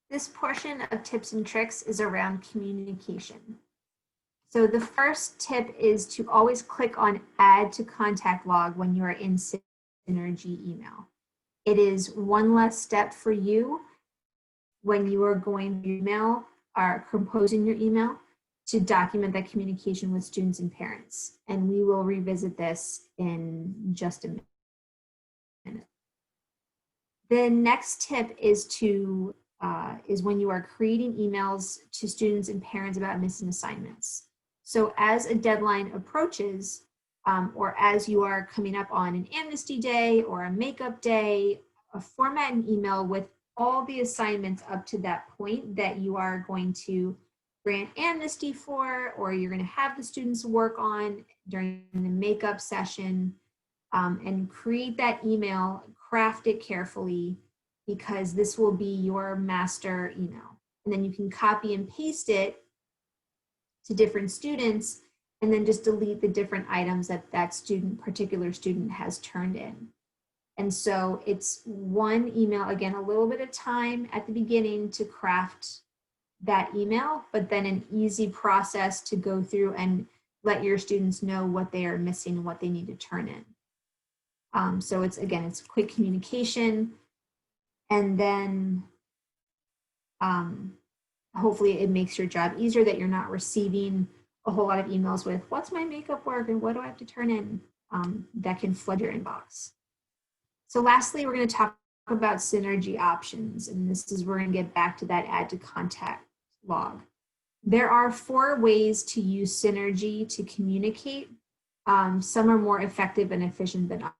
This portion of tips and tricks is around communication. So the first tip is to always click on Add to Contact Log when you are in Synergy email. It is one less step for you when you are going to email or composing your email to document that communication with students and parents. And we will revisit this in just a minute. The next tip is when you are creating emails to students and parents about missing assignments. So as a deadline approaches, or as you are coming up on an amnesty day or a makeup day, format an email with all the assignments up to that point that you are going to grant amnesty for, or you're going to have the students work on during the makeup session, and create that email, craft it carefully, because this will be your master email. And then you can copy and paste it to different students and then just delete the different items that that particular student has turned in. And so it's one email, again, a little bit of time at the beginning to craft that email, but then an easy process to go through and let your students know what they are missing and what they need to turn in. So it's quick communication, and then hopefully it makes your job easier that you're not receiving a whole lot of emails with what's my makeup work and what do I have to turn in, that can flood your inbox. So lastly, we're going to talk about Synergy options, and this is we're going to get back to that Add to Contact Log. There are 4 ways to use Synergy to communicate. Some are more effective and efficient than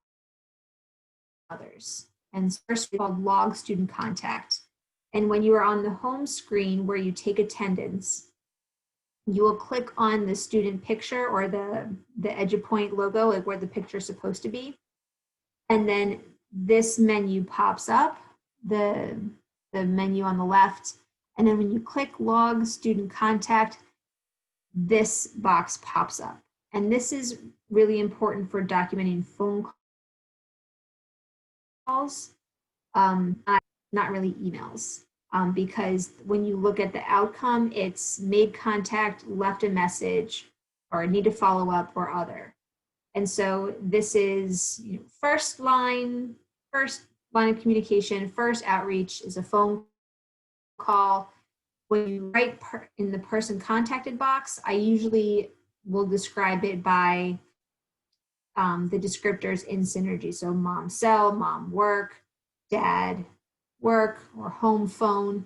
others. And first, it's called Log Student Contact. And when you are on the home screen where you take attendance, you will click on the student picture or the EduPoint logo, like where the picture is supposed to be. And then this menu pops up, the menu on the left. And then when you click Log Student Contact, this box pops up. And this is really important for documenting phone calls, not really emails, because when you look at the outcome, it's made contact, left a message, or need to follow up, or other. And so this is first line of communication, first outreach is a phone call. When you write in the person contacted box, I usually will describe it by the descriptors in Synergy. So mom cell, mom work, dad work, or home phone.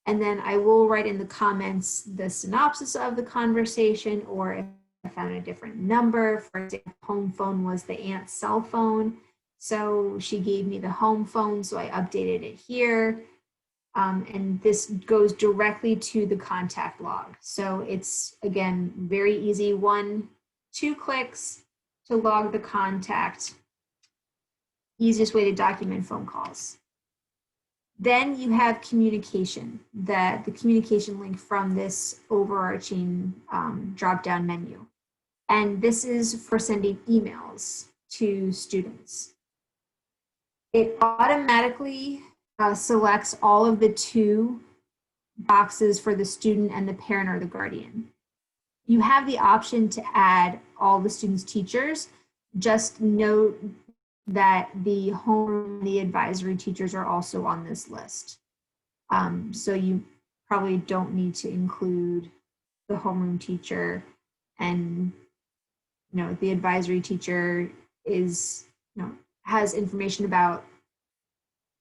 And then I will write in the comments the synopsis of the conversation, or if I found a different number. For example, home phone was the aunt's cell phone. So she gave me the home phone, so I updated it here. And this goes directly to the contact log. So it's, again, very easy, 1-2 clicks to log the contact. Easiest way to document phone calls. Then you have communication, the communication link from this overarching drop-down menu. And this is for sending emails to students. It automatically selects all of the 2 boxes for the student and the parent or the guardian. You have the option to add all the students' teachers. Just note that the home and the advisory teachers are also on this list. So you probably don't need to include the homeroom teacher, and the advisory teacher is has information about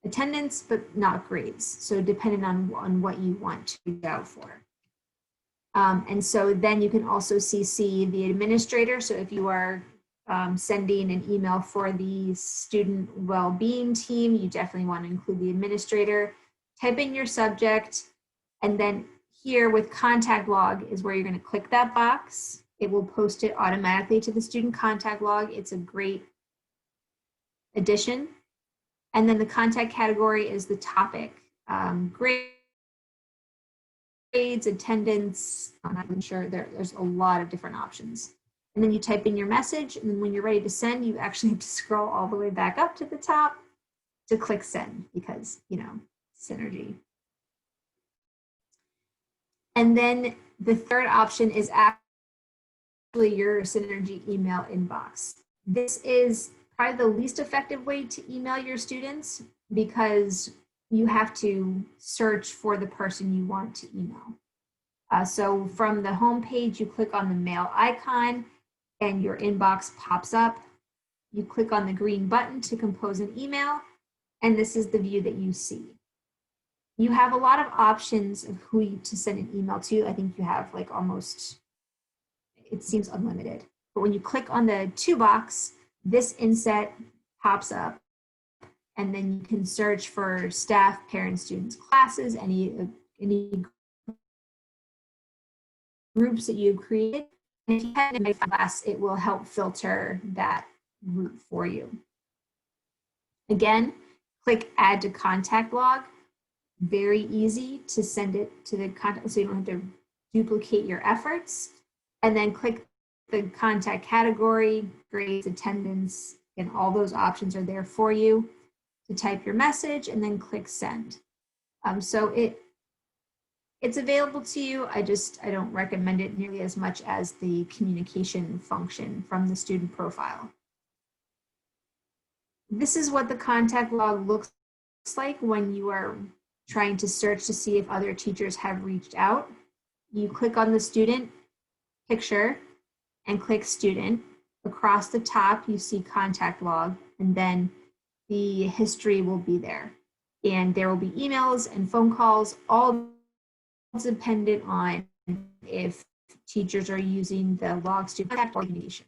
attendance but not grades. So depending on what you want to go out for. And so then you can also CC the administrator. So if you are sending an email for the student well-being team, you definitely want to include the administrator. Type in your subject, and then here with contact log is where you're going to click that box. It will post it automatically to the student contact log. It's a great addition. And then the contact category is the topic, grades, attendance. I'm not even sure, there's a lot of different options. And then you type in your message, and then when you're ready to send, you actually have to scroll all the way back up to the top to click send, because Synergy. And then the third option is actually your Synergy email inbox. This is probably the least effective way to email your students because you have to search for the person you want to email. So from the home page, you click on the mail icon and your inbox pops up. You click on the green button to compose an email, and this is the view that you see. You have a lot of options of who to send an email to. I think you have like almost, it seems unlimited. But when you click on the to box, this inset pops up, and then you can search for staff, parents, students, classes, any groups that you've created. And if you have a class, it will help filter that group for you. Again, click add to contact log. Very easy to send it to the contact, so you don't have to duplicate your efforts. And then click the contact category, grades, attendance, and all those options are there for you to type your message, and then click send. So it's available to you. I don't recommend it nearly as much as the communication function from the student profile. This is what the contact log looks like when you are trying to search to see if other teachers have reached out. You click on the student picture and click student. Across the top, you see contact log, and then the history will be there. And there will be emails and phone calls, all dependent on if teachers are using the log student contact or communication.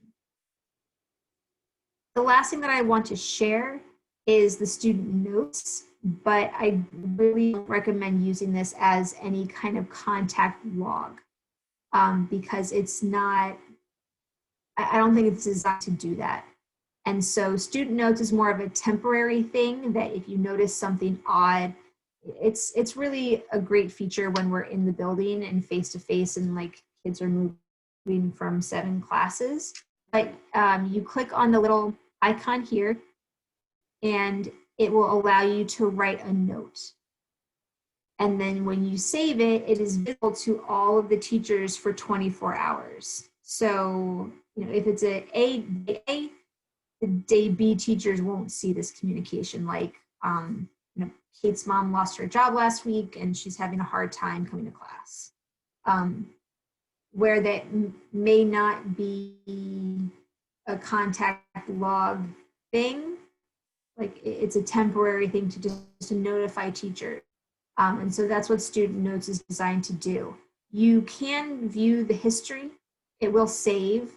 The last thing that I want to share is the student notes, but I really don't recommend using this as any kind of contact log because it's not, I don't think it's designed to do that. And so student notes is more of a temporary thing that if you notice something odd, it's really a great feature when we're in the building and face-to-face and like kids are moving from 7 classes. But you click on the little icon here and it will allow you to write a note. And then when you save it, it is visible to all of the teachers for 24 hours. So, you know, if it's a day A, the day B teachers won't see this communication. Like, you know, Kate's mom lost her job last week and she's having a hard time coming to class. Where that may not be a contact log thing, like it's a temporary thing to just to notify teachers. And so that's what student notes is designed to do. You can view the history, it will save,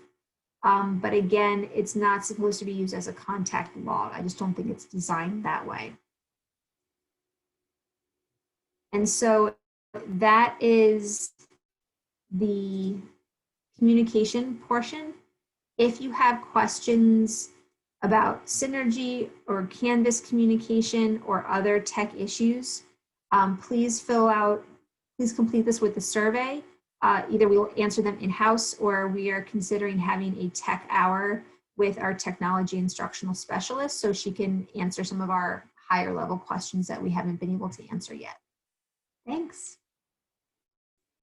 but again, it's not supposed to be used as a contact log. I just don't think it's designed that way. And so that is the communication portion. If you have questions about Synergy or Canvas communication or other tech issues, please complete this with the survey. Either we will answer them in-house or we are considering having a tech hour with our technology instructional specialist so she can answer some of our higher level questions that we haven't been able to answer yet. Thanks.